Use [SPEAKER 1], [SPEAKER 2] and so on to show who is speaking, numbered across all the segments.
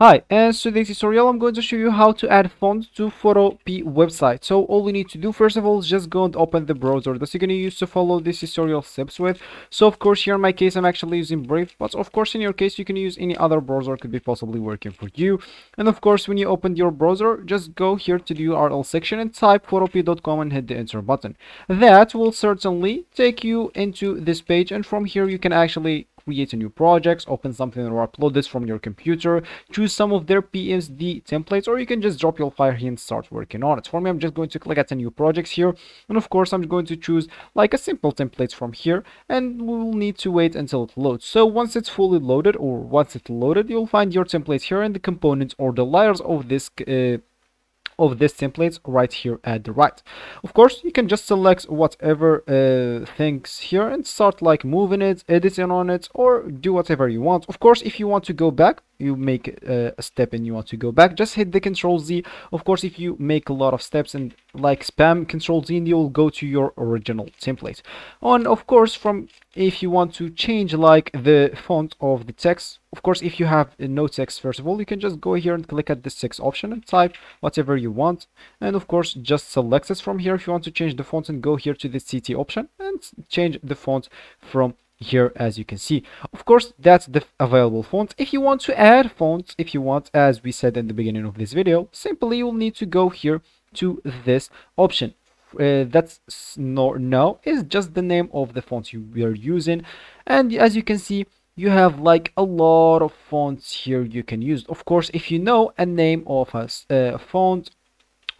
[SPEAKER 1] Hi, and so today's tutorial I'm going to show you how to add fonts to Photopea website. So all we need to do first of all is just go and open the browser that you're going to use to follow this tutorial steps with. So of course here in my case I'm actually using Brave, but of course in your case you can use any other browser could be possibly working for you. And of course when you open your browser, just go here to the URL section and type photopea.com and hit the enter button. That will certainly take you into this page, and from here you can actually create a new project, open something or upload this from your computer, choose some of their PSD templates, or you can just drop your file here and start working on it. For me, I'm just going to click at a new project here, and of course I'm going to choose like a simple template from here, and we'll need to wait until it loads. So once it's fully loaded, or once it's loaded, you'll find your templates here and the components or the layers of this templates right here at the right. Of course you can just select whatever things here and start like moving it, editing on it, or do whatever you want. Of course if you want to go back, you make a step and you want to go back, just hit the Control Z. Of course if you make a lot of steps and like spam Control Z, you'll go to your original template. And of course from if you want to change like the font of the text, of course if you have no text, first of all you can just go here and click at this text option and type whatever you want, and of course just select it from here. If you want to change the font, and go here to the CT option and change the font from here, as you can see. Of course that's the available font. If you want to add fonts, if you want, as we said in the beginning of this video, simply you'll need to go here to this option. That's no is just the name of the font you are using, and as you can see you have like a lot of fonts here you can use. Of course if you know a name of a font,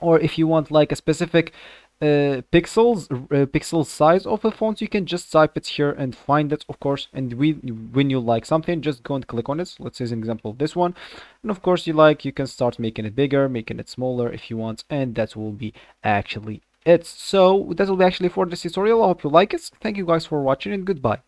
[SPEAKER 1] or if you want like a specific pixel size of a font, you can just type it here and find it, of course. And when you like something, just go and click on it. Let's say an example of this one, and of course you can start making it bigger, making it smaller if you want, and that will be actually it. So that will be actually for this tutorial. I hope you like it. Thank you guys for watching, and goodbye.